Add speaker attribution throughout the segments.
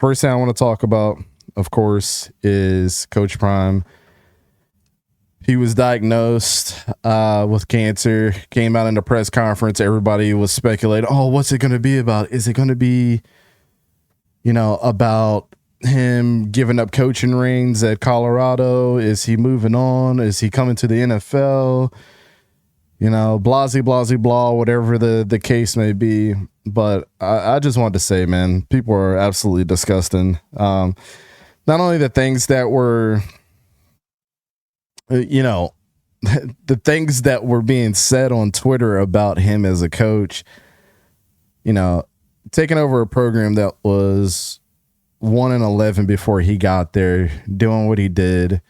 Speaker 1: First thing I want to talk about, of course, is Coach Prime. He was diagnosed with cancer, came out in the press conference. Everybody was speculating, oh, what's it going to be about? Is it going to be, about him giving up coaching reins at Colorado? Is he moving on? Is he coming to the NFL? Blasey, blasey, blah, whatever the case may be. But I just wanted to say, man, people are absolutely disgusting. Not only the things that were, the things that were being said on Twitter about him as a coach, taking over a program that was 1-11 before he got there, doing what he did,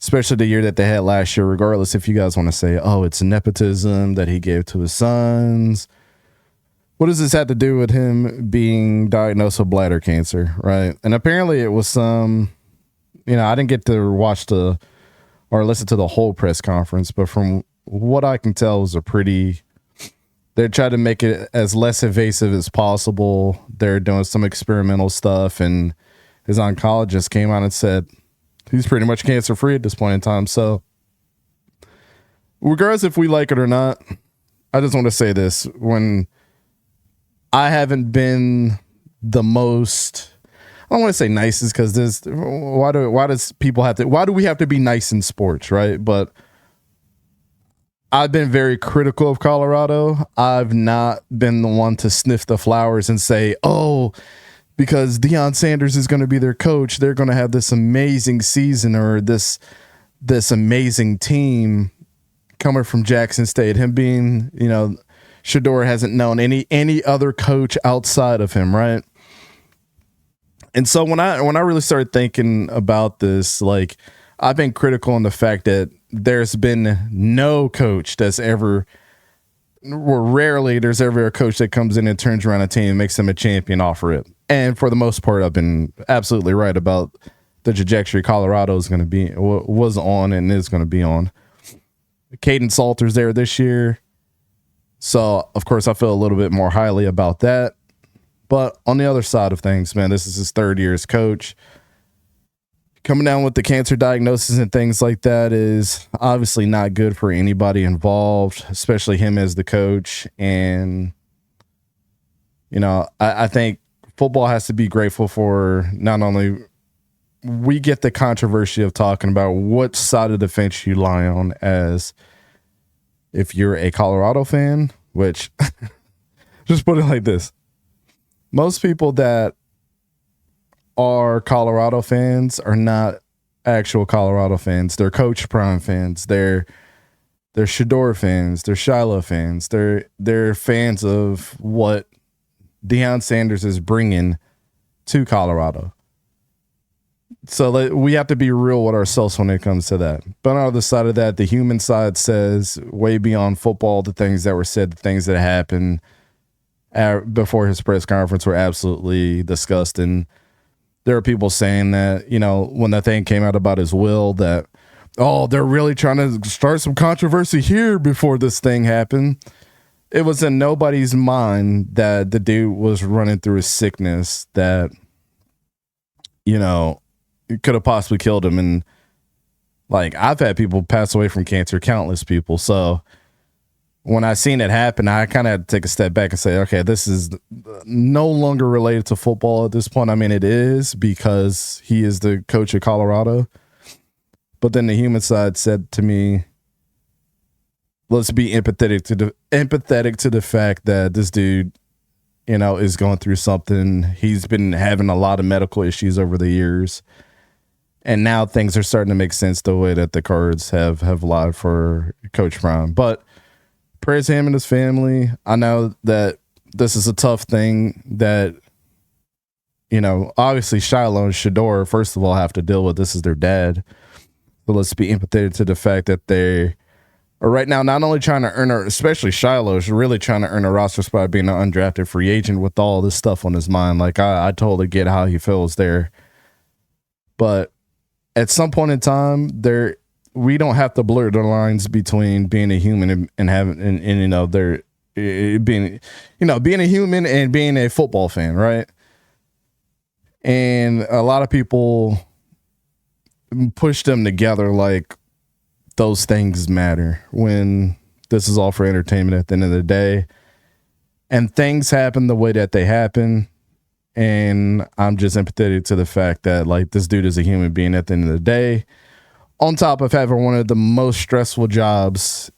Speaker 1: especially the year that they had last year, regardless if you guys want to say, oh, it's nepotism that he gave to his sons. What does this have to do with him being diagnosed with bladder cancer, right? And apparently it was some, I didn't get to watch or listen to the whole press conference, but from what I can tell, it was they tried to make it as less invasive as possible. They're doing some experimental stuff, and his oncologist came out and said he's pretty much cancer-free at this point in time. So regardless if we like it or not, I just want to say this. When I haven't been the most, I don't want to say nicest, because why do we have to be nice in sports, right? But I've been very critical of Colorado. I've not been the one to sniff the flowers and say, oh, because Deion Sanders is going to be their coach, they're going to have this amazing season, or this amazing team coming from Jackson State. Him being, Shedeur hasn't known any other coach outside of him, right? And so when I really started thinking about this, like, I've been critical on the fact that there's been no coach that's ever, or rarely there's ever a coach that comes in and turns around a team and makes them a champion off of it. And for the most part, I've been absolutely right about the trajectory Colorado is going to be, was on, and is going to be on. Caden Salter's there this year, so of course I feel a little bit more highly about that. But on the other side of things, man, this is his third year as coach. Coming down with the cancer diagnosis and things like that is obviously not good for anybody involved, especially him as the coach. And, I think football has to be grateful for not only we get the controversy of talking about what side of the fence you lie on, as if you're a Colorado fan, which just put it like this. Most people that are Colorado fans are not actual Colorado fans. They're Coach Prime fans. They're Shedeur fans. They're Shiloh fans. They're fans of what Deion Sanders is bringing to Colorado. So we have to be real with ourselves when it comes to that. But on the other side of that, the human side says way beyond football, the things that were said, the things that happened before his press conference were absolutely disgusting. There are people saying that, when that thing came out about his will, that, oh, they're really trying to start some controversy here before this thing happened. It was in nobody's mind that the dude was running through a sickness that, it could have possibly killed him. And like, I've had people pass away from cancer, countless people. So when I seen it happen, I kind of had to take a step back and say, okay, this is no longer related to football at this point. I mean, it is, because he is the coach of Colorado. But then the human side said to me, let's be empathetic to the fact that this dude, is going through something. He's been having a lot of medical issues over the years. And now things are starting to make sense the way that the cards have lied for Coach Prime. But prayers to him and his family. I know that this is a tough thing that, obviously Shiloh and Shedeur, first of all, have to deal with. This is their dad. But let's be empathetic to the fact that they are right now not only trying to earn, especially Shiloh is really trying to earn a roster spot being an undrafted free agent with all this stuff on his mind. Like, I totally get how he feels there. But at some point in time, we don't have to blur the lines between being a human and having being a human and being a football fan, right? And a lot of people push them together like those things matter when this is all for entertainment at the end of the day. And things happen the way that they happen. And I'm just empathetic to the fact that, like, this dude is a human being at the end of the day, on top of having one of the most stressful jobs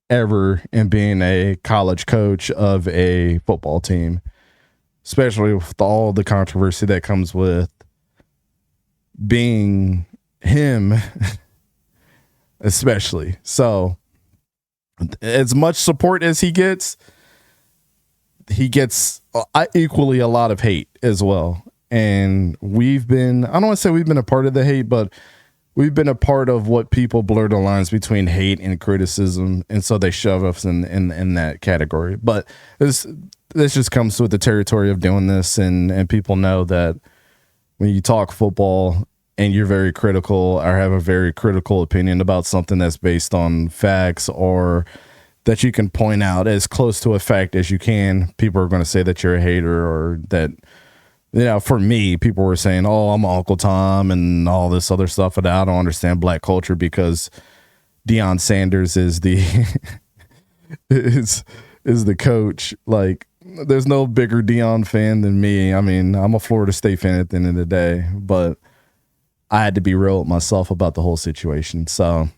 Speaker 1: ever in being a college coach of a football team, especially with all the controversy that comes with being him, especially. So as much support as he gets equally a lot of hate as well. And we've been, I don't want to say we've been a part of the hate, but we've been a part of what people blur the lines between hate and criticism. And so they shove us in that category. But this just comes with the territory of doing this. And people know that when you talk football and you're very critical or have a very critical opinion about something that's based on facts or that you can point out as close to a fact as you can, people are going to say that you're a hater, or that, you know, for me, people were saying, oh, I'm Uncle Tom and all this other stuff, and I don't understand black culture because Deion Sanders is the is the coach. Like, there's no bigger Deion fan than me. I mean, I'm a Florida State fan at the end of the day, but I had to be real with myself about the whole situation. So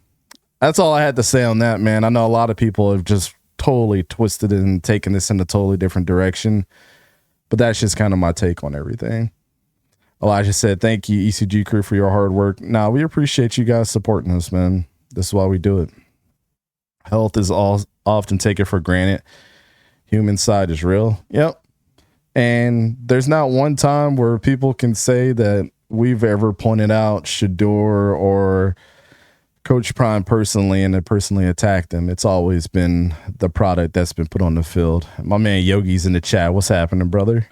Speaker 1: that's all I had to say on that, man. I know a lot of people have just totally twisted it and taken this in a totally different direction, but that's just kind of my take on everything. Elijah said, thank you, ECG crew, for your hard work. Nah, we appreciate you guys supporting us, man. This is why we do it. Health is often taken for granted. Human side is real. Yep. And there's not one time where people can say that we've ever pointed out Shedeur or Coach Prime personally and personally attacked them. It's always been the product that's been put on the field. My man Yogi's in the chat. What's happening, brother?